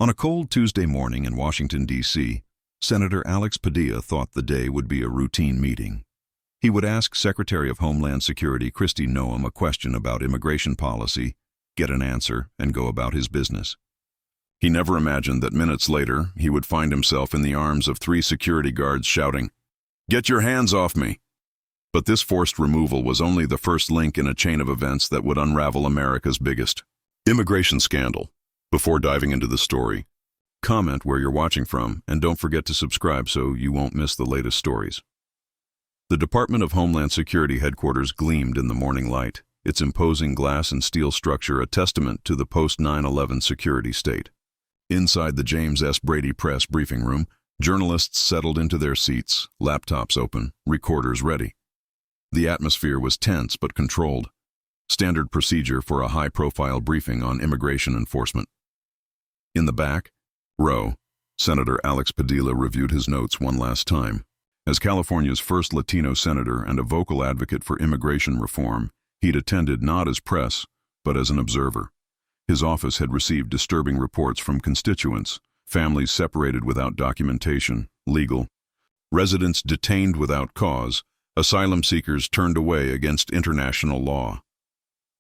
On a cold Tuesday morning in Washington, D.C., Senator Alex Padilla thought the day would be a routine meeting. He would ask Secretary of Homeland Security Kristi Noem a question about immigration policy, get an answer, and go about his business. He never imagined that minutes later he would find himself in the arms of 3 security guards shouting, "Get your hands off me!" But this forced removal was only the first link in a chain of events that would unravel America's biggest immigration scandal. Before diving into the story, comment where you're watching from, and don't forget to subscribe so you won't miss the latest stories. The Department of Homeland Security headquarters gleamed in the morning light, its imposing glass and steel structure a testament to the post-9/11 security state. Inside the James S. Brady Press briefing room, journalists settled into their seats, laptops open, recorders ready. The atmosphere was tense but controlled, standard procedure for a high-profile briefing on immigration enforcement. In the back row, Senator Alex Padilla reviewed his notes one last time. As California's first Latino senator and a vocal advocate for immigration reform, he'd attended not as press, but as an observer. His office had received disturbing reports from constituents, families separated without documentation, legal, residents detained without cause, asylum seekers turned away against international law.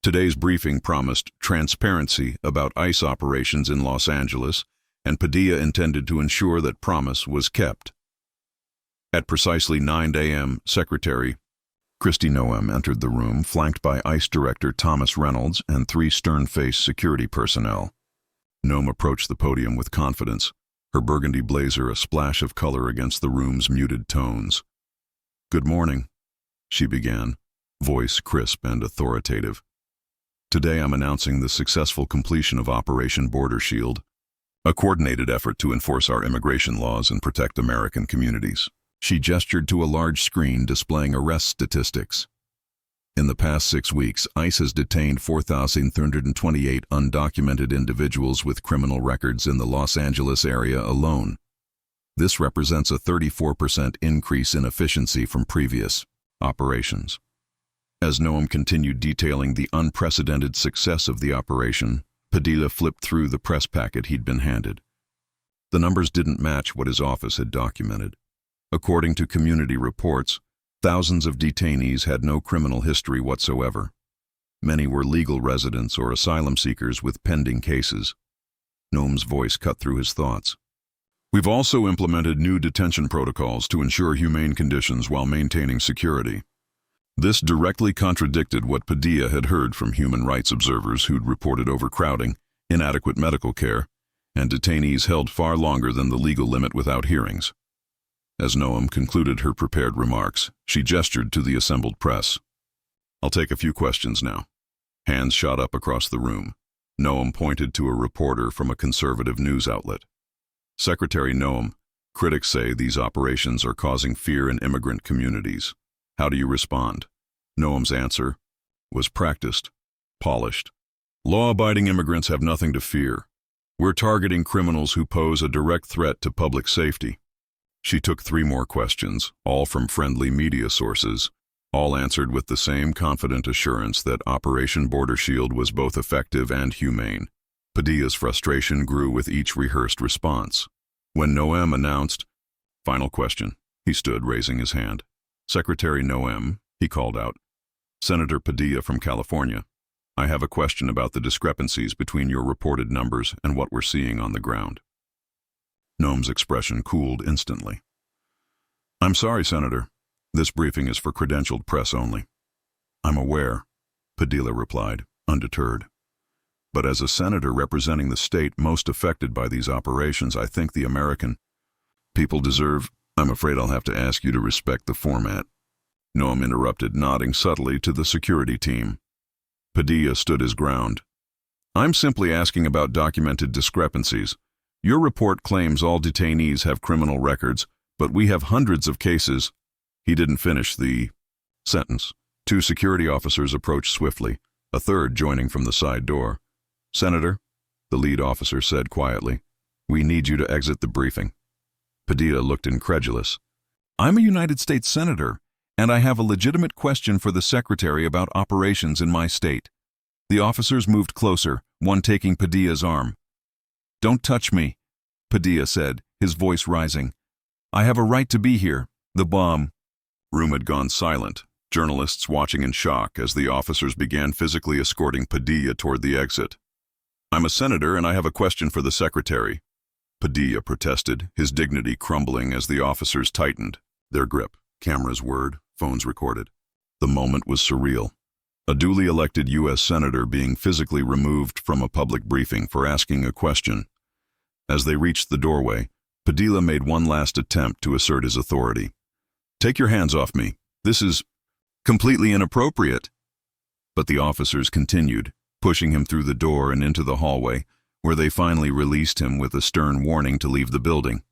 Today's briefing promised transparency about ICE operations in Los Angeles, and Padilla intended to ensure that promise was kept. At precisely 9 a.m., Secretary Kristi Noem entered the room, flanked by ICE Director Thomas Reynolds and 3 stern-faced security personnel. Noem approached the podium with confidence, her burgundy blazer a splash of color against the room's muted tones. "Good morning," she began, voice crisp and authoritative. "Today I'm announcing the successful completion of Operation Border Shield, a coordinated effort to enforce our immigration laws and protect American communities." She gestured to a large screen displaying arrest statistics. In the past 6 weeks, ICE has detained 4,328 undocumented individuals with criminal records in the Los Angeles area alone. This represents a 34% increase in efficiency from previous operations. As Noem continued detailing the unprecedented success of the operation, Padilla flipped through the press packet he'd been handed. The numbers didn't match what his office had documented. According to community reports, thousands of detainees had no criminal history whatsoever. Many were legal residents or asylum seekers with pending cases. Noem's voice cut through his thoughts. "We've also implemented new detention protocols to ensure humane conditions while maintaining security." This directly contradicted what Padilla had heard from human rights observers who'd reported overcrowding, inadequate medical care, and detainees held far longer than the legal limit without hearings. As Noem concluded her prepared remarks, she gestured to the assembled press. "I'll take a few questions now." Hands shot up across the room. Noem pointed to a reporter from a conservative news outlet. "Secretary Noem, critics say these operations are causing fear in immigrant communities. How do you respond?" Noem's answer was practiced, polished. "Law-abiding immigrants have nothing to fear. We're targeting criminals who pose a direct threat to public safety." She took 3 more questions, all from friendly media sources, all answered with the same confident assurance that Operation Border Shield was both effective and humane. Padilla's frustration grew with each rehearsed response. When Noem announced, "Final question," he stood, raising his hand. "Secretary Noem," he called out, "Senator Padilla from California, I have a question about the discrepancies between your reported numbers and what we're seeing on the ground." Noem's expression cooled instantly. "I'm sorry, Senator. This briefing is for credentialed press only." "I'm aware," Padilla replied, undeterred. "But as a senator representing the state most affected by these operations, I think the American people deserve—" "I'm afraid I'll have to ask you to respect the format," Noem interrupted, nodding subtly to the security team. Padilla stood his ground. "I'm simply asking about documented discrepancies. Your report claims all detainees have criminal records, but we have hundreds of cases." He didn't finish the sentence. 2 security officers approached swiftly, a third joining from the side door. "Senator," the lead officer said quietly, "we need you to exit the briefing." Padilla looked incredulous. "I'm a United States Senator, and I have a legitimate question for the Secretary about operations in my state." The officers moved closer, one taking Padilla's arm. "Don't touch me," Padilla said, his voice rising. "I have a right to be here. The bomb." Room had gone silent, journalists watching in shock as the officers began physically escorting Padilla toward the exit. "I'm a senator and I have a question for the secretary," Padilla protested, his dignity crumbling as the officers tightened their grip. Cameras whirred, phones recorded. The moment was surreal. A duly elected U.S. senator being physically removed from a public briefing for asking a question. As they reached the doorway, Padilla made one last attempt to assert his authority. "Take your hands off me. This is completely inappropriate." But the officers continued, pushing him through the door and into the hallway, where they finally released him with a stern warning to leave the building.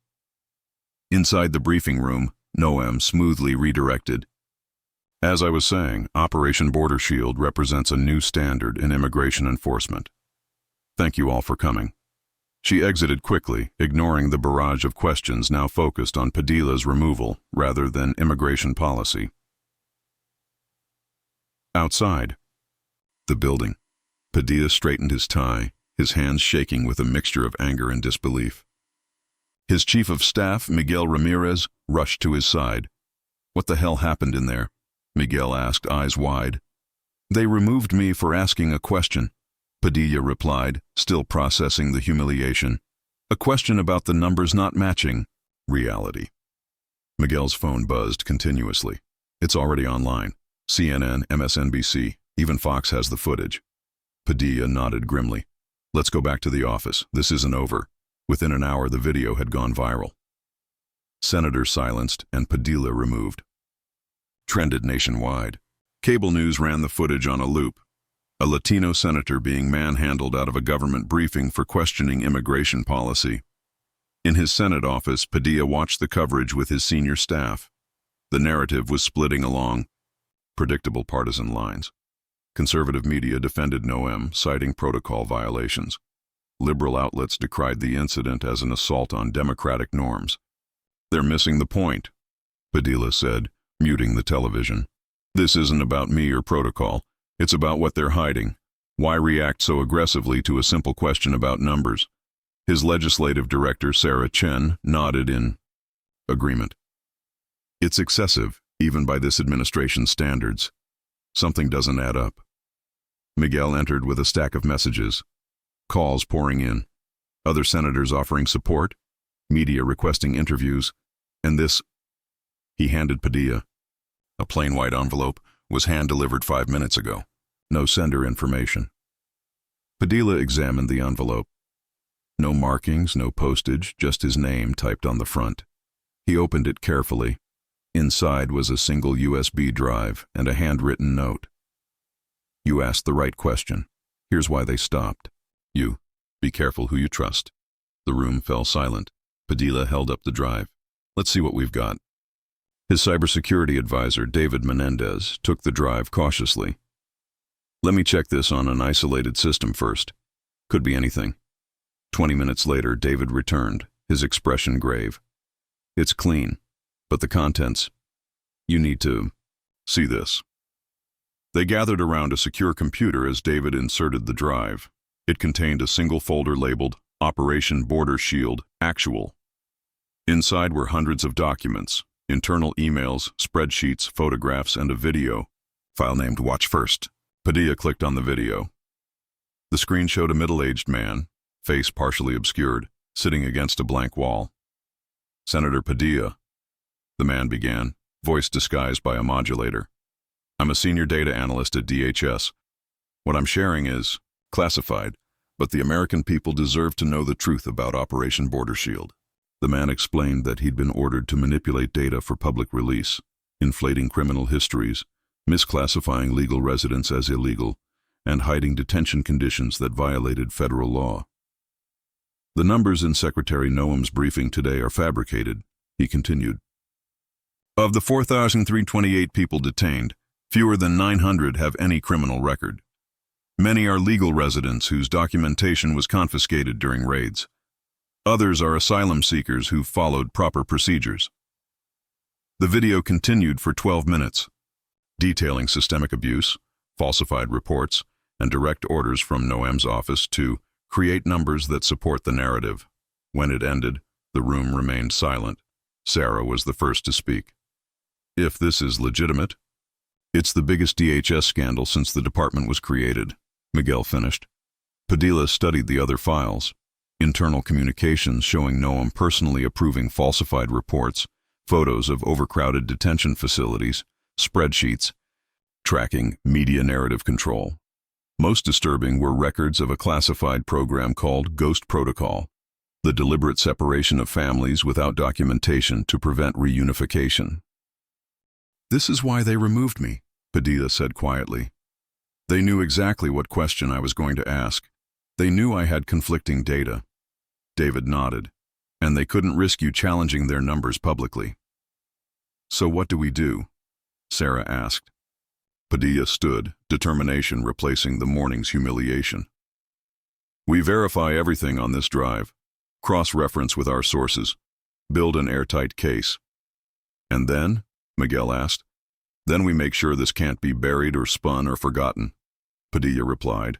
Inside the briefing room, Noem smoothly redirected. "As I was saying, Operation Border Shield represents a new standard in immigration enforcement. Thank you all for coming." She exited quickly, ignoring the barrage of questions now focused on Padilla's removal rather than immigration policy. Outside the building, Padilla straightened his tie, his hands shaking with a mixture of anger and disbelief. His chief of staff, Miguel Ramirez, rushed to his side. "What the hell happened in there?" Miguel asked, eyes wide. "They removed me for asking a question," Padilla replied, still processing the humiliation. "A question about the numbers not matching reality." Miguel's phone buzzed continuously. "It's already online. CNN, MSNBC, even Fox has the footage." Padilla nodded grimly. "Let's go back to the office. This isn't over." Within an hour, the video had gone viral. Senator silenced and Padilla removed. Trended nationwide. Cable news ran the footage on a loop. A Latino senator being manhandled out of a government briefing for questioning immigration policy. In his Senate office, Padilla watched the coverage with his senior staff. The narrative was splitting along predictable partisan lines. Conservative media defended Noem, citing protocol violations. Liberal outlets decried the incident as an assault on democratic norms. "They're missing the point," Padilla said, muting the television. "This isn't about me or protocol. It's about what they're hiding. Why react so aggressively to a simple question about numbers?" His legislative director, Sarah Chen, nodded in agreement. "It's excessive, even by this administration's standards. Something doesn't add up." Miguel entered with a stack of messages. Calls pouring in. Other senators offering support. Media requesting interviews. And this, he handed Padilla. A plain white envelope was hand-delivered 5 minutes ago. No sender information. Padilla examined the envelope. No markings, no postage, just his name typed on the front. He opened it carefully. Inside was a single USB drive and a handwritten note. "You asked the right question. Here's why they stopped. You, be careful who you trust." The room fell silent. Padilla held up the drive. "Let's see what we've got." His cybersecurity advisor, David Menendez, took the drive cautiously. "Let me check this on an isolated system first. Could be anything." 20 minutes later, David returned, his expression grave. "It's clean, but the contents, you need to see this." They gathered around a secure computer as David inserted the drive. It contained a single folder labeled Operation Border Shield Actual. Inside were hundreds of documents, internal emails, spreadsheets, photographs, and a video, file named Watch First. Padilla clicked on the video. The screen showed a middle-aged man, face partially obscured, sitting against a blank wall. "Senator Padilla," the man began, voice disguised by a modulator. "I'm a senior data analyst at DHS. What I'm sharing is classified, but the American people deserve to know the truth about Operation Border Shield." The man explained that he'd been ordered to manipulate data for public release, inflating criminal histories, misclassifying legal residents as illegal, and hiding detention conditions that violated federal law. "The numbers in Secretary Noem's briefing today are fabricated," he continued. "Of the 4,328 people detained, fewer than 900 have any criminal record. Many are legal residents whose documentation was confiscated during raids. Others are asylum seekers who followed proper procedures." The video continued for 12 minutes, detailing systemic abuse, falsified reports, and direct orders from Noem's office to Create numbers that support the narrative. When it ended, the room remained silent. Sarah was the first to speak. If this is legitimate, it's the biggest DHS scandal since the department was created, Miguel finished. Padilla studied the other files. Internal communications showing Noem personally approving falsified reports, photos of overcrowded detention facilities, spreadsheets, tracking media narrative control. Most disturbing were records of a classified program called Ghost Protocol, the deliberate separation of families without documentation to prevent reunification. This is why they removed me, Padilla said quietly. They knew exactly what question I was going to ask. They knew I had conflicting data. David nodded. And they couldn't risk you challenging their numbers publicly. So what do we do? Sarah asked. Padilla stood, determination replacing the morning's humiliation. We verify everything on this drive, cross-reference with our sources, build an airtight case. And then? Miguel asked. Then we make sure this can't be buried or spun or forgotten. Padilla replied.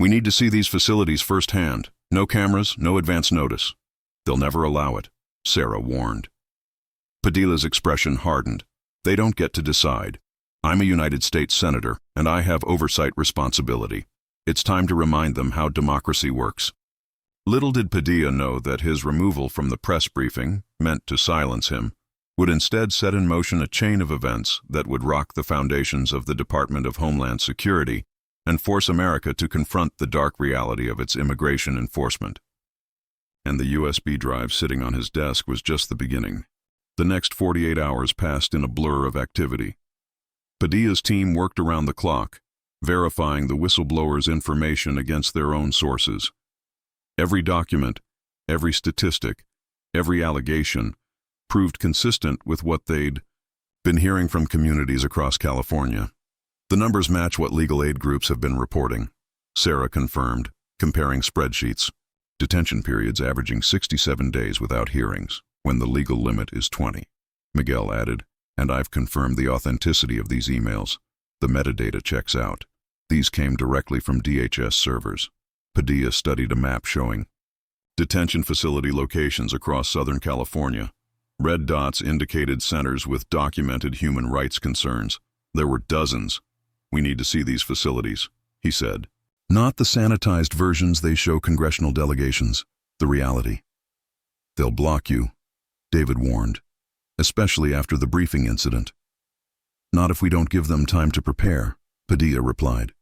We need to see these facilities firsthand. No cameras, no advance notice. They'll never allow it, Sarah warned. Padilla's expression hardened. They don't get to decide. I'm a United States Senator, and I have oversight responsibility. It's time to remind them how democracy works. Little did Padilla know that his removal from the press briefing, meant to silence him, would instead set in motion a chain of events that would rock the foundations of the Department of Homeland Security and force America to confront the dark reality of its immigration enforcement. And the USB drive sitting on his desk was just the beginning. The next 48 hours passed in a blur of activity. Padilla's team worked around the clock, verifying the whistleblower's information against their own sources. Every document, every statistic, every allegation proved consistent with what they'd been hearing from communities across California. The numbers match what legal aid groups have been reporting, Sarah confirmed, comparing spreadsheets. Detention periods averaging 67 days without hearings, when the legal limit is 20. Miguel added, and I've confirmed the authenticity of these emails. The metadata checks out. These came directly from DHS servers. Padilla studied a map showing detention facility locations across Southern California. Red dots indicated centers with documented human rights concerns. There were dozens. We need to see these facilities, he said. Not the sanitized versions they show congressional delegations, the reality. They'll block you, David warned, especially after the briefing incident. Not if we don't give them time to prepare, Padilla replied.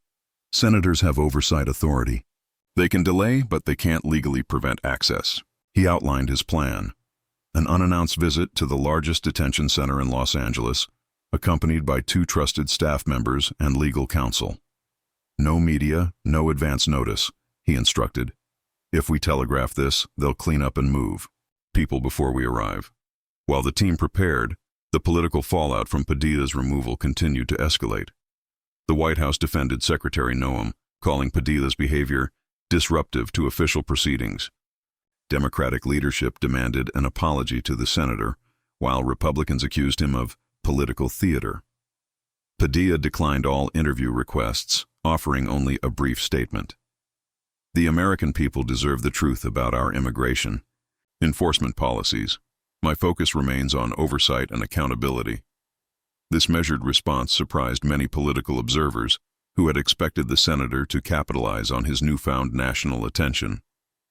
Senators have oversight authority. They can delay, but they can't legally prevent access. He outlined his plan. An unannounced visit to the largest detention center in Los Angeles, accompanied by 2 trusted staff members and legal counsel. No media, no advance notice, he instructed. If we telegraph this, they'll clean up and move people before we arrive. While the team prepared, the political fallout from Padilla's removal continued to escalate. The White House defended Secretary Noem, calling Padilla's behavior disruptive to official proceedings. Democratic leadership demanded an apology to the senator, while Republicans accused him of political theater. Padilla declined all interview requests, offering only a brief statement. The American people deserve the truth about our immigration enforcement policies. My focus remains on oversight and accountability. This measured response surprised many political observers who had expected the senator to capitalize on his newfound national attention.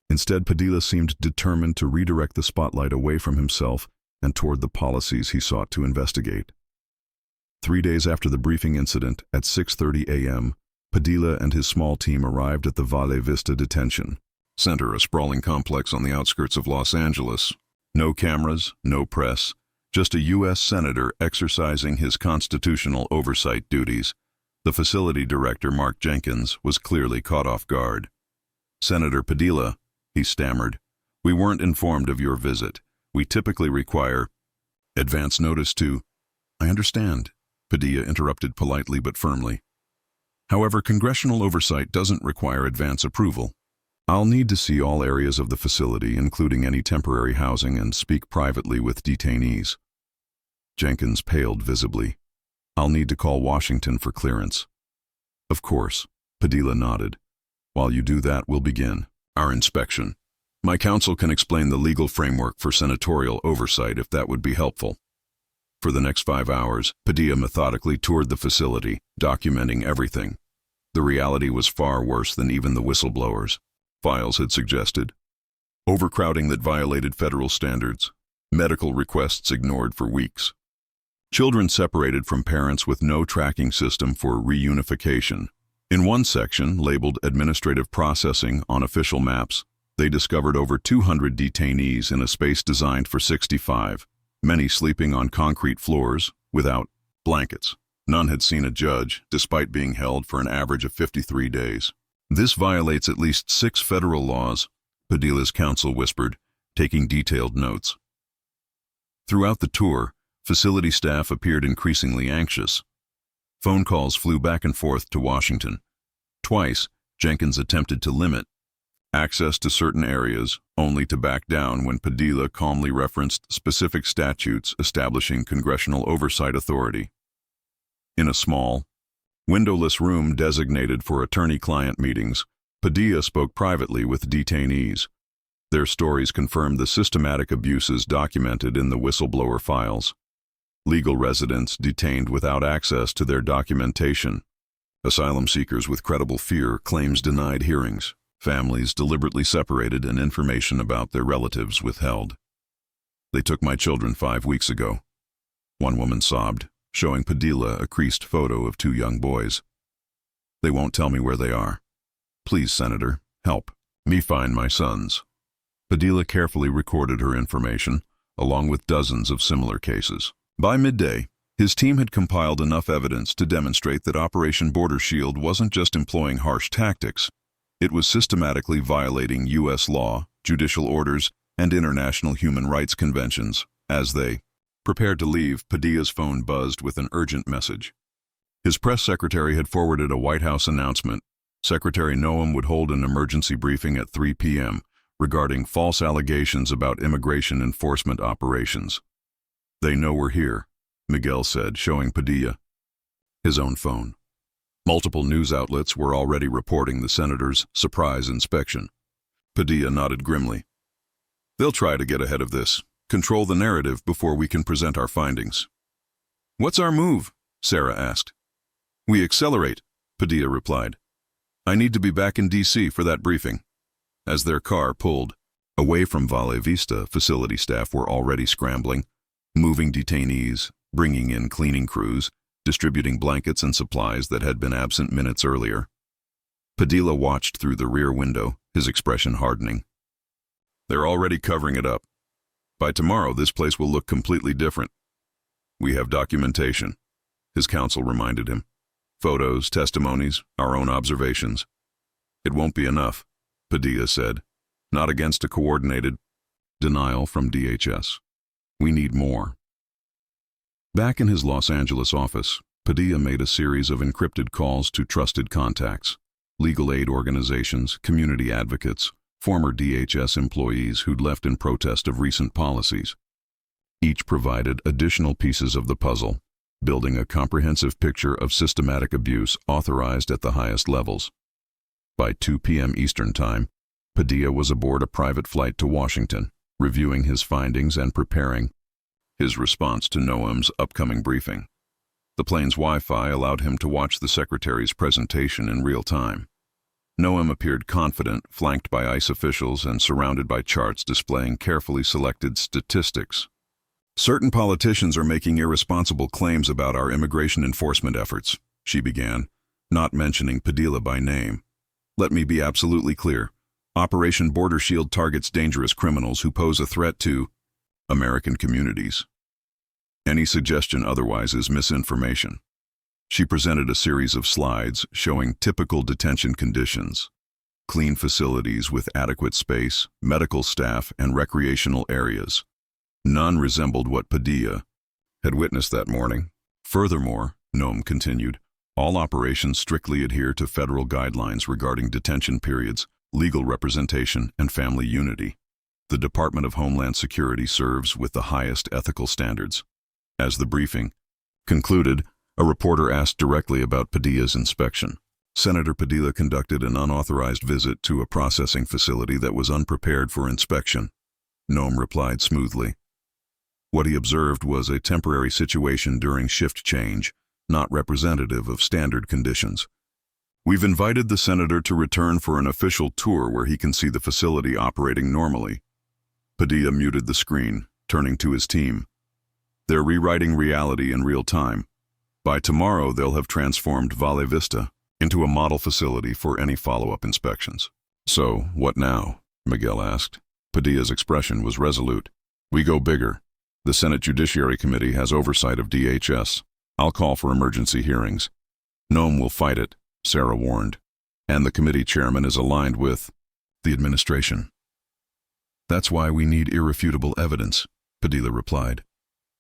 Instead, Padilla seemed determined to redirect the spotlight away from himself and toward the policies he sought to investigate. 3 days after the briefing incident, at 6:30 a.m., Padilla and his small team arrived at the Valle Vista Detention Center, a sprawling complex on the outskirts of Los Angeles. No cameras, no press, just a U.S. senator exercising his constitutional oversight duties. The facility director, Mark Jenkins, was clearly caught off guard. Senator Padilla, he stammered, we weren't informed of your visit. We typically require advance notice to... I understand, Padilla interrupted politely but firmly. However, congressional oversight doesn't require advance approval. I'll need to see all areas of the facility, including any temporary housing, and speak privately with detainees. Jenkins paled visibly. I'll need to call Washington for clearance. Of course, Padilla nodded. While you do that, we'll begin. Our inspection. My counsel can explain the legal framework for senatorial oversight if that would be helpful. For the next 5 hours, Padilla methodically toured the facility, documenting everything. The reality was far worse than even the whistleblowers' files had suggested. Overcrowding that violated federal standards. Medical requests ignored for weeks. Children separated from parents with no tracking system for reunification. In one section, labeled Administrative Processing on official maps, they discovered over 200 detainees in a space designed for 65, many sleeping on concrete floors without blankets. None had seen a judge, despite being held for an average of 53 days. This violates at least 6 federal laws, Padilla's counsel whispered, taking detailed notes. Throughout the tour, facility staff appeared increasingly anxious. Phone calls flew back and forth to Washington. Twice, Jenkins attempted to limit access to certain areas, only to back down when Padilla calmly referenced specific statutes establishing congressional oversight authority. In a small, windowless room designated for attorney-client meetings, Padilla spoke privately with detainees. Their stories confirmed the systematic abuses documented in the whistleblower files. Legal residents detained without access to their documentation. Asylum seekers with credible fear, claims denied hearings. Families deliberately separated and information about their relatives withheld. They took my children 5 weeks ago. One woman sobbed, showing Padilla a creased photo of 2 young boys. They won't tell me where they are. Please, Senator, help me find my sons. Padilla carefully recorded her information, along with dozens of similar cases. By midday, his team had compiled enough evidence to demonstrate that Operation Border Shield wasn't just employing harsh tactics. It was systematically violating U.S. law, judicial orders, and international human rights conventions. As they prepared to leave, Padilla's phone buzzed with an urgent message. His press secretary had forwarded a White House announcement. Secretary Noem would hold an emergency briefing at 3 p.m. regarding false allegations about immigration enforcement operations. They know we're here, Miguel said, showing Padilla his own phone. Multiple news outlets were already reporting the senator's surprise inspection. Padilla nodded grimly. They'll try to get ahead of this, control the narrative before we can present our findings. What's our move? Sarah asked. We accelerate, Padilla replied. I need to be back in D.C. for that briefing. As their car pulled away from Valle Vista, facility staff were already scrambling, moving detainees, bringing in cleaning crews, distributing blankets and supplies that had been absent minutes earlier. Padilla watched through the rear window, his expression hardening. They're already covering it up. By tomorrow, this place will look completely different. We have documentation, his counsel reminded him. Photos, testimonies, our own observations. It won't be enough, Padilla said, not against a coordinated denial from DHS. We need more. Back in his Los Angeles office, Padilla made a series of encrypted calls to trusted contacts, legal aid organizations, community advocates, former DHS employees who'd left in protest of recent policies. Each provided additional pieces of the puzzle, building a comprehensive picture of systematic abuse authorized at the highest levels. By 2 p.m. Eastern Time, Padilla was aboard a private flight to Washington, reviewing his findings and preparing his response to Noem's upcoming briefing. The plane's Wi-Fi allowed him to watch the secretary's presentation in real time. Noem appeared confident, flanked by ICE officials and surrounded by charts displaying carefully selected statistics. Certain politicians are making irresponsible claims about our immigration enforcement efforts, she began, not mentioning Padilla by name. Let me be absolutely clear. Operation Border Shield targets dangerous criminals who pose a threat to American communities. Any suggestion otherwise is misinformation. She presented a series of slides showing typical detention conditions: clean facilities with adequate space, medical staff, and recreational areas. None resembled what Padilla had witnessed that morning. Furthermore, Noem continued, all operations strictly adhere to federal guidelines regarding detention periods, legal representation, and family unity. The Department of Homeland Security serves with the highest ethical standards. As the briefing concluded, a reporter asked directly about Padilla's inspection. Senator Padilla conducted an unauthorized visit to a processing facility that was unprepared for inspection. Noem replied smoothly. What he observed was a temporary situation during shift change, not representative of standard conditions. We've invited the senator to return for an official tour where he can see the facility operating normally. Padilla muted the screen, turning to his team. They're rewriting reality in real time. By tomorrow, they'll have transformed Valle Vista into a model facility for any follow-up inspections. So, what now? Miguel asked. Padilla's expression was resolute. We go bigger. The Senate Judiciary Committee has oversight of DHS. I'll call for emergency hearings. Noem will fight it, Sarah warned. And the committee chairman is aligned with the administration. That's why we need irrefutable evidence, Padilla replied.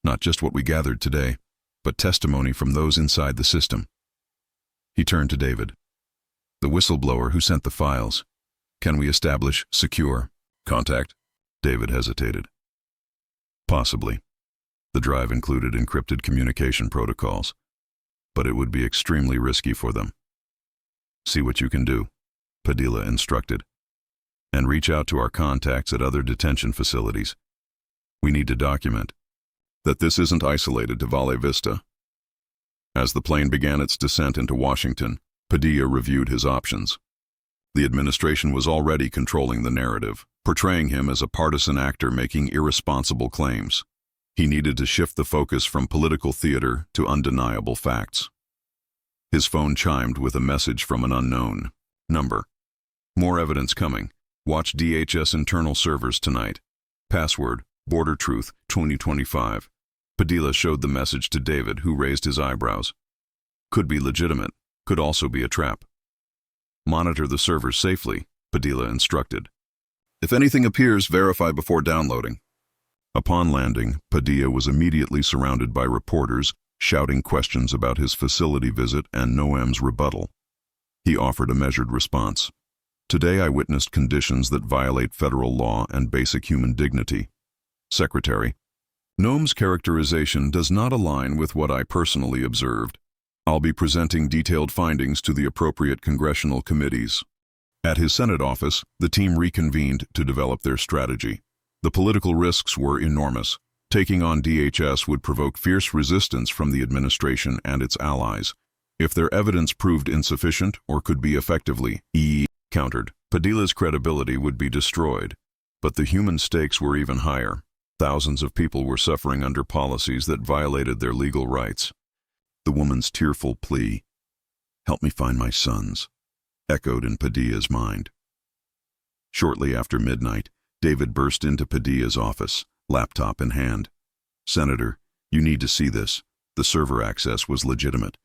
Not just what we gathered today, but testimony from those inside the system. He turned to David. The whistleblower who sent the files. Can we establish secure contact? David hesitated. Possibly. The drive included encrypted communication protocols, but it would be extremely risky for them. See what you can do, Padilla instructed. And reach out to our contacts at other detention facilities. We need to document that this isn't isolated to Valle Vista. As the plane began its descent into Washington, Padilla reviewed his options. The administration was already controlling the narrative, portraying him as a partisan actor making irresponsible claims. He needed to shift the focus from political theater to undeniable facts. His phone chimed with a message from an unknown number. More evidence coming. Watch DHS internal servers tonight. Password, Border Truth, 2025. Padilla showed the message to David, who raised his eyebrows. Could be legitimate, could also be a trap. Monitor the servers safely, Padilla instructed. If anything appears, verify before downloading. Upon landing, Padilla was immediately surrounded by reporters, shouting questions about his facility visit and Noem's rebuttal. He offered a measured response. Today I witnessed conditions that violate federal law and basic human dignity. Secretary, Noem's characterization does not align with what I personally observed. I'll be presenting detailed findings to the appropriate congressional committees. At his Senate office, the team reconvened to develop their strategy. The political risks were enormous. Taking on DHS would provoke fierce resistance from the administration and its allies. If their evidence proved insufficient or could be effectively countered, Padilla's credibility would be destroyed. But the human stakes were even higher. Thousands of people were suffering under policies that violated their legal rights. The woman's tearful plea, "Help me find my sons," echoed in Padilla's mind. Shortly after midnight, David burst into Padilla's office, laptop in hand. "Senator, you need to see this. The server access was legitimate.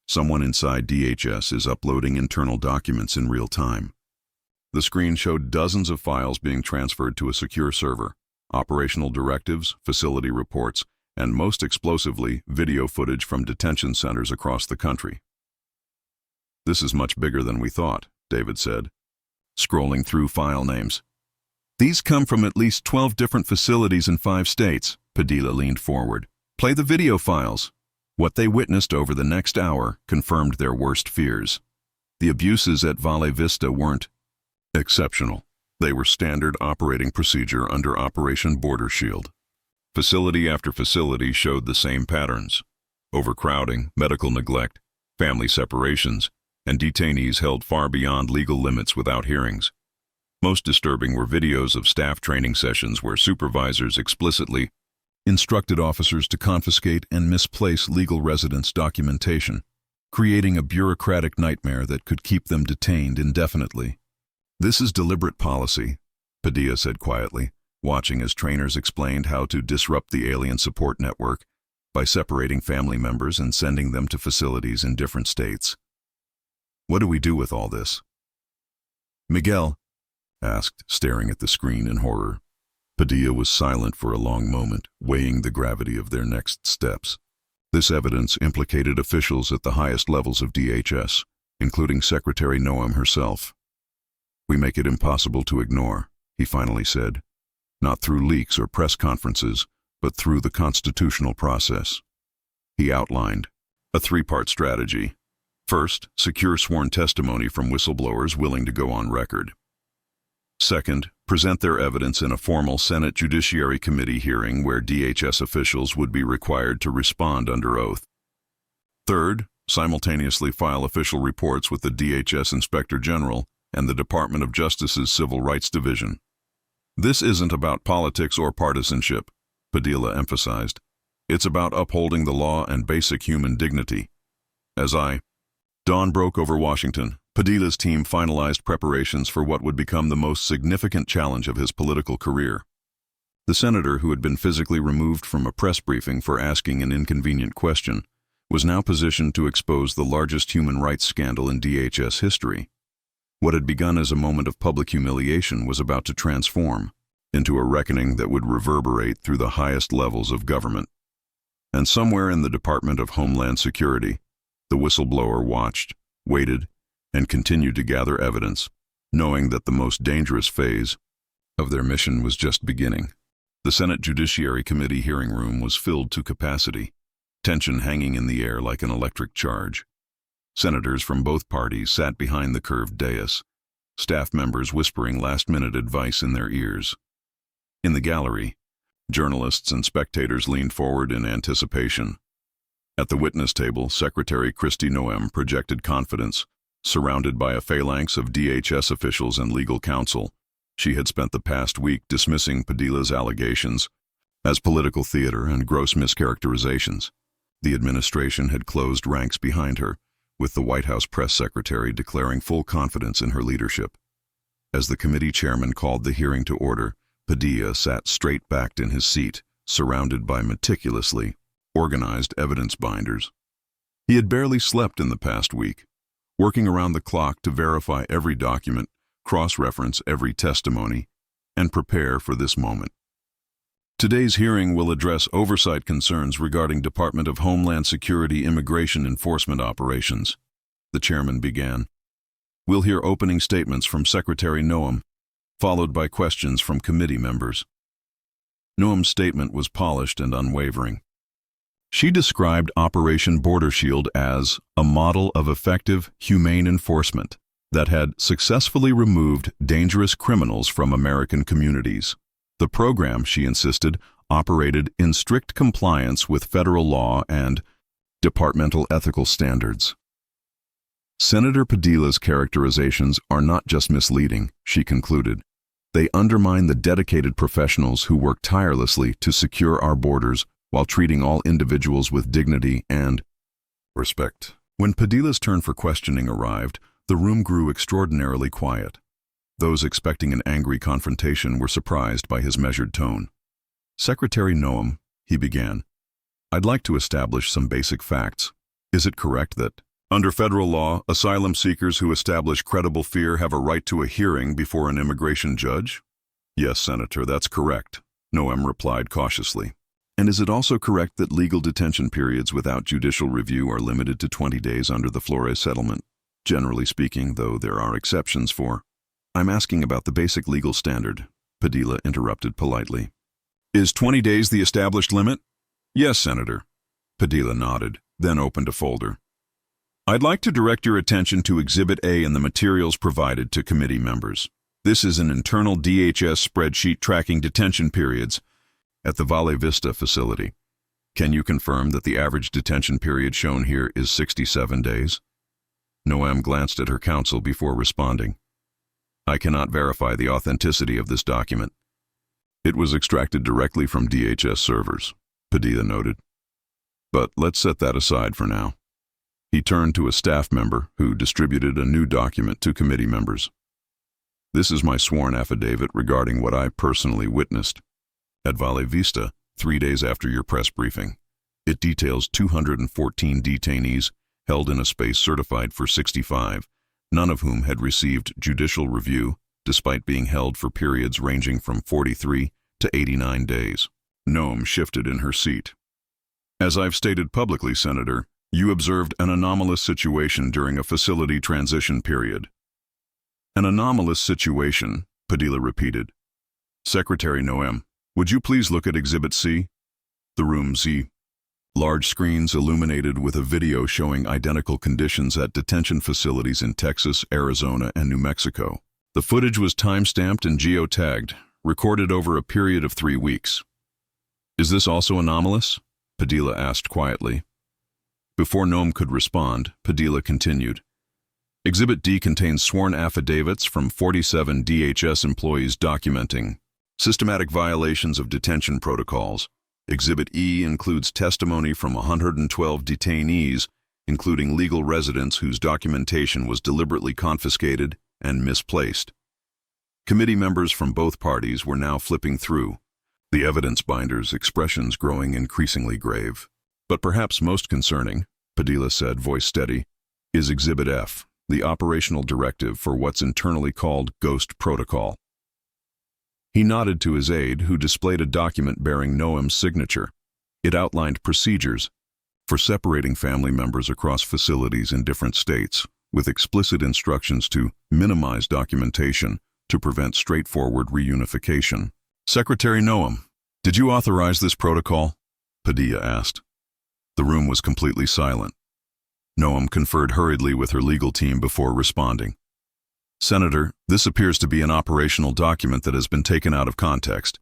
Someone inside DHS is uploading internal documents in real time." The screen showed dozens of files being transferred to a secure server. Operational directives, facility reports, and most explosively, video footage from detention centers across the country. "This is much bigger than we thought," David said, scrolling through file names. "These come from at least 12 different facilities in 5 states, Padilla leaned forward. "Play the video files." What they witnessed over the next hour confirmed their worst fears. The abuses at Valle Vista weren't exceptional. They were standard operating procedure under Operation Border Shield. Facility after facility showed the same patterns: overcrowding, medical neglect, family separations, and detainees held far beyond legal limits without hearings. Most disturbing were videos of staff training sessions where supervisors explicitly instructed officers to confiscate and misplace legal residence documentation, creating a bureaucratic nightmare that could keep them detained indefinitely. "This is deliberate policy," Padilla said quietly, watching as trainers explained how to disrupt the alien support network by separating family members and sending them to facilities in different states. "What do we do with all this?" Miguel asked, staring at the screen in horror. Padilla was silent for a long moment, weighing the gravity of their next steps. This evidence implicated officials at the highest levels of DHS, including Secretary Noem herself. "We make it impossible to ignore," he finally said, "not through leaks or press conferences, but through the constitutional process." He outlined a 3-part strategy. First, secure sworn testimony from whistleblowers willing to go on record. Second, present their evidence in a formal Senate Judiciary Committee hearing where DHS officials would be required to respond under oath. Third, simultaneously file official reports with the DHS Inspector General and the Department of Justice's Civil Rights Division. This isn't about politics or partisanship, Padilla emphasized. It's about upholding the law and basic human dignity. As dawn broke over Washington, Padilla's team finalized preparations for what would become the most significant challenge of his political career. The senator, who had been physically removed from a press briefing for asking an inconvenient question, was now positioned to expose the largest human rights scandal in DHS history. What had begun as a moment of public humiliation was about to transform into a reckoning that would reverberate through the highest levels of government. And somewhere in the Department of Homeland Security, the whistleblower watched, waited, and continued to gather evidence, knowing that the most dangerous phase of their mission was just beginning. The Senate Judiciary Committee hearing room was filled to capacity, tension hanging in the air like an electric charge. Senators from both parties sat behind the curved dais, staff members whispering last-minute advice in their ears. In the gallery, journalists and spectators leaned forward in anticipation. At the witness table, Secretary Kristi Noem projected confidence, surrounded by a phalanx of DHS officials and legal counsel. She had spent the past week dismissing Padilla's allegations as political theater and gross mischaracterizations. The administration had closed ranks behind her, with the White House press secretary declaring full confidence in her leadership. As the committee chairman called the hearing to order, Padilla sat straight-backed in his seat, surrounded by meticulously organized evidence binders. He had barely slept in the past week, working around the clock to verify every document, cross-reference every testimony, and prepare for this moment. Today's hearing will address oversight concerns regarding Department of Homeland Security immigration enforcement operations. The chairman began. We'll hear opening statements from Secretary Noem, followed by questions from committee members. Noem's statement was polished and unwavering. She described Operation Border Shield as a model of effective, humane enforcement that had successfully removed dangerous criminals from American communities. The program, she insisted, operated in strict compliance with federal law and departmental ethical standards. Senator Padilla's characterizations are not just misleading, she concluded. They undermine the dedicated professionals who work tirelessly to secure our borders while treating all individuals with dignity and respect. When Padilla's turn for questioning arrived, the room grew extraordinarily quiet. Those expecting an angry confrontation were surprised by his measured tone. Secretary Noem, he began, I'd like to establish some basic facts. Is it correct that, under federal law, asylum seekers who establish credible fear have a right to a hearing before an immigration judge? Yes, Senator, that's correct, Noem replied cautiously. And is it also correct that legal detention periods without judicial review are limited to 20 days under the Flores settlement? Generally speaking, though there are exceptions for. I'm asking about the basic legal standard, Padilla interrupted politely. Is 20 days the established limit? Yes, Senator. Padilla nodded, then opened a folder. I'd like to direct your attention to Exhibit A in the materials provided to committee members. This is an internal DHS spreadsheet tracking detention periods at the Valle Vista facility. Can you confirm that the average detention period shown here is 67 days? Noem glanced at her counsel before responding. I cannot verify the authenticity of this document. It was extracted directly from DHS servers, Padilla noted. But let's set that aside for now. He turned to a staff member who distributed a new document to committee members. This is my sworn affidavit regarding what I personally witnessed at Valle Vista 3 days after your press briefing. It details 214 detainees held in a space certified for 65, none of whom had received judicial review, despite being held for periods ranging from 43 to 89 days. Noem shifted in her seat. As I've stated publicly, Senator, you observed an anomalous situation during a facility transition period. An anomalous situation, Padilla repeated. Secretary Noem, would you please look at Exhibit C? The room Large screens illuminated with a video showing identical conditions at detention facilities in Texas, Arizona, and New Mexico. The footage was time-stamped and geotagged, recorded over a period of 3 weeks. "Is this also anomalous?" Padilla asked quietly. Before Noem could respond, Padilla continued. Exhibit D contains sworn affidavits from 47 DHS employees documenting systematic violations of detention protocols. Exhibit E includes testimony from 112 detainees, including legal residents whose documentation was deliberately confiscated and misplaced. Committee members from both parties were now flipping through, the evidence binders' expressions growing increasingly grave. But perhaps most concerning, Padilla said, voice steady, is Exhibit F, the operational directive for what's internally called Ghost Protocol. He nodded to his aide, who displayed a document bearing Noem's signature. It outlined procedures for separating family members across facilities in different states, with explicit instructions to minimize documentation to prevent straightforward reunification. "Secretary Noem, did you authorize this protocol?" Padilla asked. The room was completely silent. Noem conferred hurriedly with her legal team before responding. "Senator, this appears to be an operational document that has been taken out of context.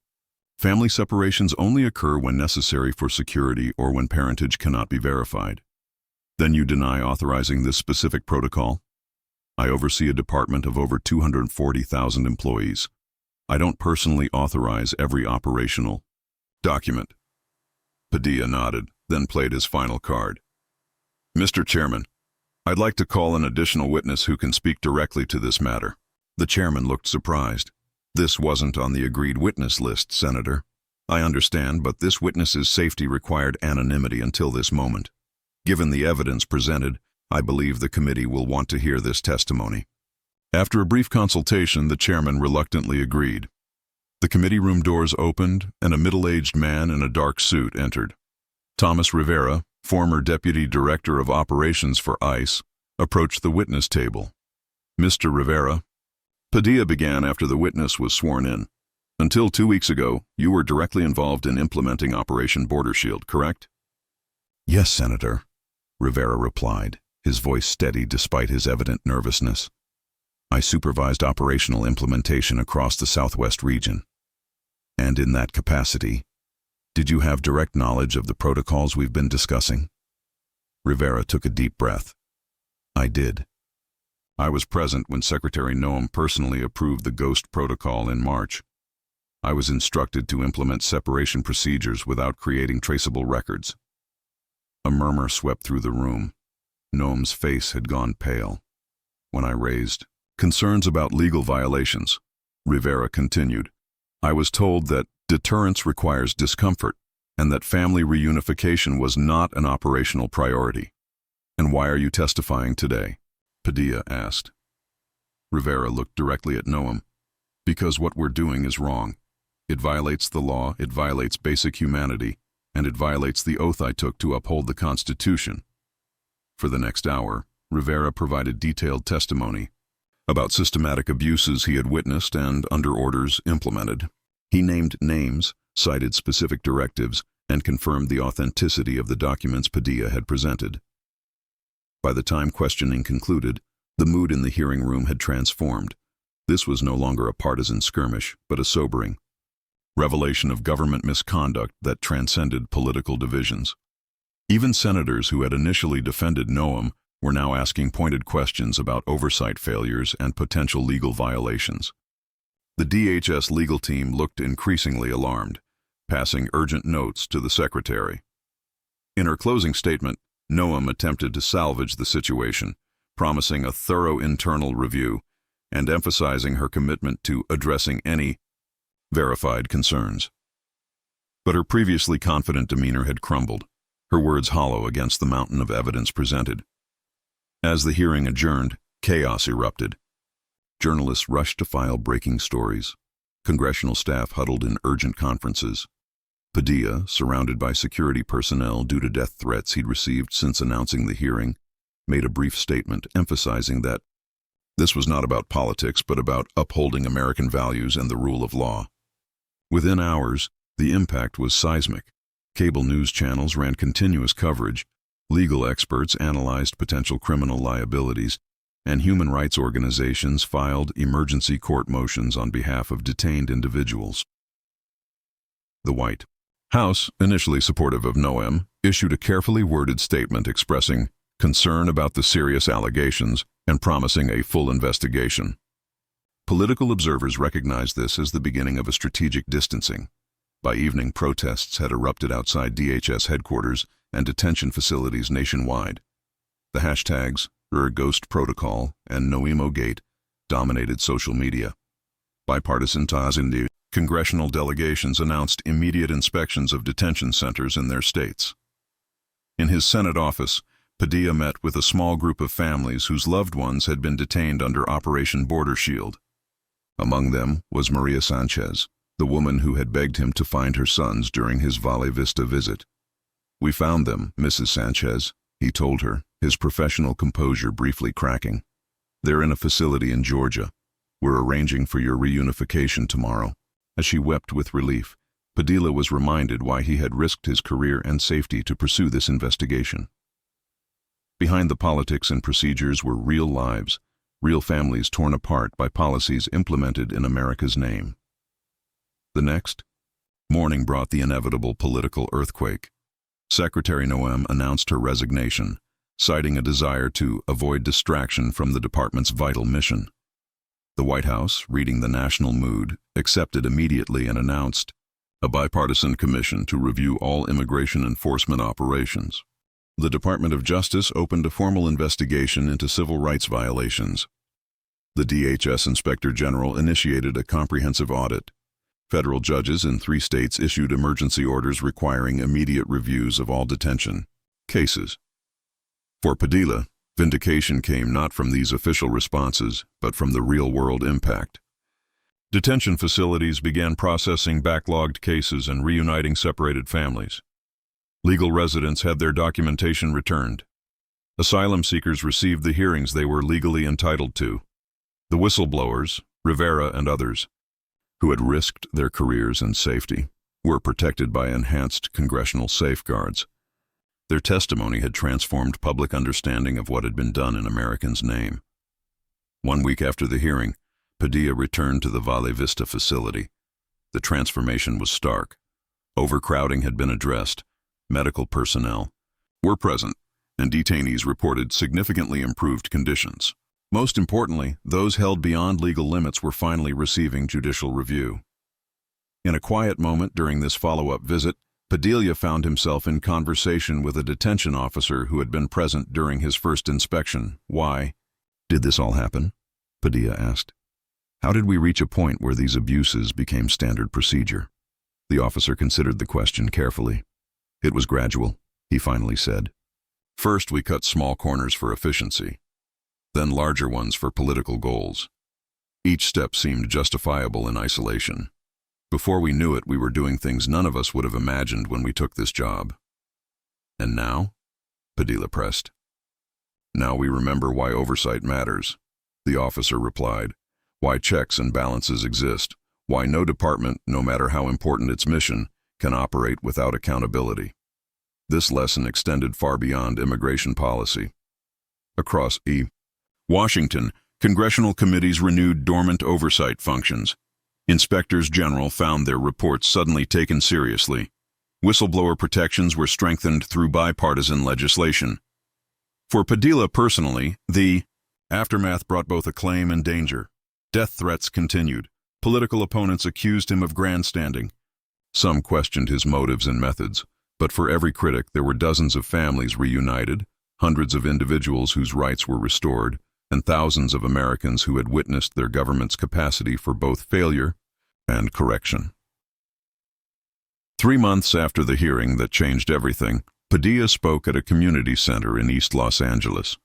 Family separations only occur when necessary for security or when parentage cannot be verified. Then you deny authorizing this specific protocol? I oversee a department of over 240,000 employees. I don't personally authorize every operational document." Padilla nodded, then played his final card. "Mr. Chairman, I'd like to call an additional witness who can speak directly to this matter." The chairman looked surprised. "This wasn't on the agreed witness list, Senator. I understand, but this witness's safety required anonymity until this moment. Given the evidence presented, I believe the committee will want to hear this testimony." After a brief consultation, the chairman reluctantly agreed. The committee room doors opened, and a middle-aged man in a dark suit entered. Thomas Rivera, former Deputy Director of Operations for ICE, approached the witness table. "Mr. Rivera," Padilla began after the witness was sworn in. "Until 2 weeks ago, you were directly involved in implementing Operation Border Shield, correct?" "Yes, Senator," Rivera replied, his voice steady despite his evident nervousness. "I supervised operational implementation across the Southwest region. And in that capacity, did you have direct knowledge of the protocols we've been discussing?" Rivera took a deep breath. "I did. I was present when Secretary Noem personally approved the Ghost Protocol in March. I was instructed to implement separation procedures without creating traceable records." A murmur swept through the room. Noem's face had gone pale. When I raised concerns about legal violations, Rivera continued, "I was told that deterrence requires discomfort and that family reunification was not an operational priority." "And why are you testifying today?" Padilla asked. Rivera looked directly at Noem. "Because what we're doing is wrong. It violates the law, it violates basic humanity, and it violates the oath I took to uphold the Constitution." For the next hour, Rivera provided detailed testimony about systematic abuses he had witnessed and, under orders, implemented. He named names, cited specific directives, and confirmed the authenticity of the documents Padilla had presented. By the time questioning concluded, the mood in the hearing room had transformed. This was no longer a partisan skirmish, but a sobering revelation of government misconduct that transcended political divisions. Even senators who had initially defended Noem were now asking pointed questions about oversight failures and potential legal violations. The DHS legal team looked increasingly alarmed, passing urgent notes to the secretary. In her closing statement, Noem attempted to salvage the situation, promising a thorough internal review and emphasizing her commitment to addressing any verified concerns. But her previously confident demeanor had crumbled, her words hollow against the mountain of evidence presented. As the hearing adjourned, chaos erupted. Journalists rushed to file breaking stories. Congressional staff huddled in urgent conferences. Padilla, surrounded by security personnel due to death threats he'd received since announcing the hearing, made a brief statement emphasizing that this was not about politics but about upholding American values and the rule of law. Within hours, the impact was seismic. Cable news channels ran continuous coverage, legal experts analyzed potential criminal liabilities, and human rights organizations filed emergency court motions on behalf of detained individuals. The White House, initially supportive of Noem, issued a carefully worded statement expressing concern about the serious allegations and promising a full investigation. Political observers recognized this as the beginning of a strategic distancing. By evening, protests had erupted outside DHS headquarters and detention facilities nationwide. The hashtags Ghost Protocol and Noemogate dominated social media. Bipartisan ties in the congressional delegations announced immediate inspections of detention centers in their states. In his Senate office, Padilla met with a small group of families whose loved ones had been detained under Operation Border Shield. Among them was Maria Sanchez, the woman who had begged him to find her sons during his Valle Vista visit. "We found them, Mrs. Sanchez," he told her, his professional composure briefly cracking. "They're in a facility in Georgia. We're arranging for your reunification tomorrow." As she wept with relief, Padilla was reminded why he had risked his career and safety to pursue this investigation. Behind the politics and procedures were real lives, real families torn apart by policies implemented in America's name. The next morning brought the inevitable political earthquake. Secretary Noem announced her resignation, citing a desire to avoid distraction from the department's vital mission. The White House, reading the national mood, accepted immediately and announced a bipartisan commission to review all immigration enforcement operations. The Department of Justice opened a formal investigation into civil rights violations. The DHS Inspector General initiated a comprehensive audit. Federal judges in 3 states issued emergency orders requiring immediate reviews of all detention cases. For Padilla, vindication came not from these official responses, but from the real-world impact. Detention facilities began processing backlogged cases and reuniting separated families. Legal residents had their documentation returned. Asylum seekers received the hearings they were legally entitled to. The whistleblowers, Rivera and others, who had risked their careers and safety, were protected by enhanced congressional safeguards. Their testimony had transformed public understanding of what had been done in Americans' name. 1 week after the hearing, Padilla returned to the Valle Vista facility. The transformation was stark. Overcrowding had been addressed. Medical personnel were present, and detainees reported significantly improved conditions. Most importantly, those held beyond legal limits were finally receiving judicial review. In a quiet moment during this follow-up visit, Padilla found himself in conversation with a detention officer who had been present during his first inspection. "Why did this all happen?" Padilla asked. "How did we reach a point where these abuses became standard procedure?" The officer considered the question carefully. "It was gradual," he finally said. "First, we cut small corners for efficiency, then larger ones for political goals. Each step seemed justifiable in isolation. Before we knew it, we were doing things none of us would have imagined when we took this job." "And now?" Padilla pressed. "Now we remember why oversight matters," the officer replied. "Why checks and balances exist. Why no department, no matter how important its mission, can operate without accountability." This lesson extended far beyond immigration policy. Across Washington, congressional committees renewed dormant oversight functions. Inspectors general found their reports suddenly taken seriously. Whistleblower protections were strengthened through bipartisan legislation. For Padilla personally, the aftermath brought both acclaim and danger. Death threats continued. Political opponents accused him of grandstanding. Some questioned his motives and methods, but for every critic there were dozens of families reunited, hundreds of individuals whose rights were restored, and thousands of Americans who had witnessed their government's capacity for both failure and correction. 3 months after the hearing that changed everything, Padilla spoke at a community center in East Los Angeles.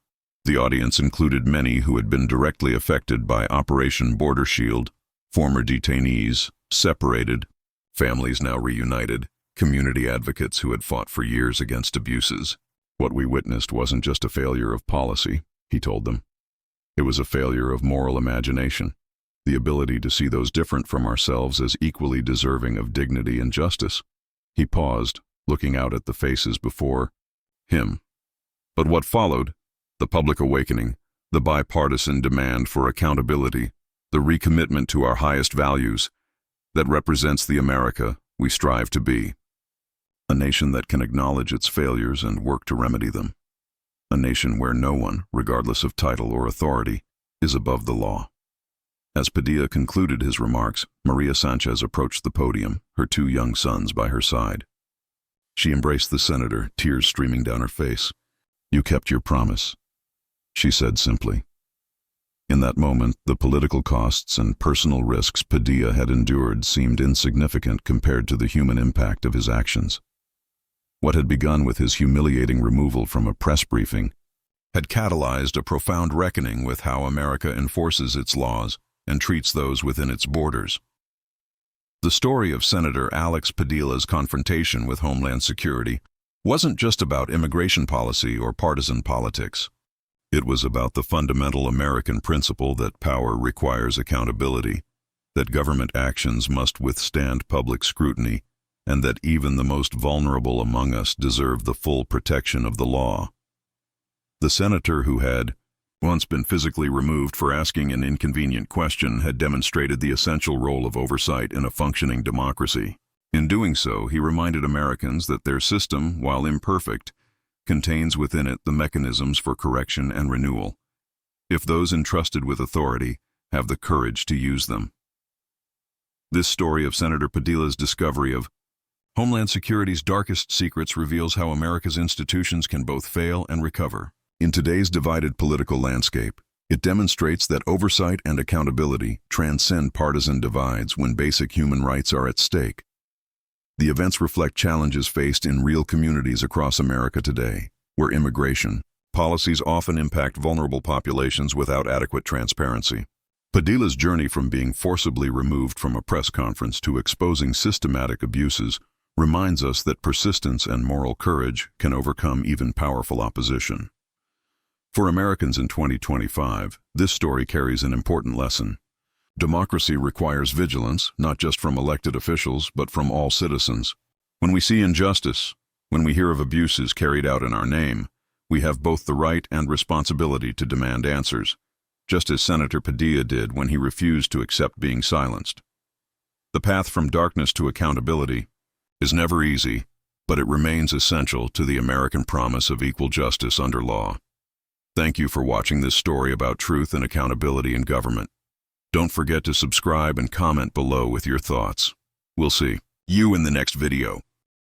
The audience included many who had been directly affected by Operation Border Shield, former detainees, separated, families now reunited, community advocates who had fought for years against abuses. "What we witnessed wasn't just a failure of policy," he told them. "It was a failure of moral imagination, the ability to see those different from ourselves as equally deserving of dignity and justice." He paused, looking out at the faces before him. But what followed, the public awakening, the bipartisan demand for accountability, the recommitment to our highest values, that represents the America we strive to be. A nation that can acknowledge its failures and work to remedy them. A nation where no one, regardless of title or authority, is above the law. As Padilla concluded his remarks, Maria Sanchez approached the podium, her 2 young sons by her side. She embraced the senator, tears streaming down her face. "You kept your promise," she said simply. In that moment, the political costs and personal risks Padilla had endured seemed insignificant compared to the human impact of his actions. What had begun with his humiliating removal from a press briefing had catalyzed a profound reckoning with how America enforces its laws and treats those within its borders. The story of Senator Alex Padilla's confrontation with Homeland Security wasn't just about immigration policy or partisan politics. It was about the fundamental American principle that power requires accountability, that government actions must withstand public scrutiny, and that even the most vulnerable among us deserve the full protection of the law. The senator who had once been physically removed for asking an inconvenient question had demonstrated the essential role of oversight in a functioning democracy. In doing so, he reminded Americans that their system, while imperfect, contains within it the mechanisms for correction and renewal, if those entrusted with authority have the courage to use them. This story of Senator Padilla's discovery of Homeland Security's darkest secrets reveals how America's institutions can both fail and recover. In today's divided political landscape, it demonstrates that oversight and accountability transcend partisan divides when basic human rights are at stake. The events reflect challenges faced in real communities across America today, where immigration policies often impact vulnerable populations without adequate transparency. Padilla's journey from being forcibly removed from a press conference to exposing systematic abuses reminds us that persistence and moral courage can overcome even powerful opposition. For Americans in 2025, this story carries an important lesson. Democracy requires vigilance, not just from elected officials, but from all citizens. When we see injustice, when we hear of abuses carried out in our name, we have both the right and responsibility to demand answers, just as Senator Padilla did when he refused to accept being silenced. The path from darkness to accountability is never easy, but it remains essential to the American promise of equal justice under law. Thank you for watching this story about truth and accountability in government. Don't forget to subscribe and comment below with your thoughts. We'll see you in the next video.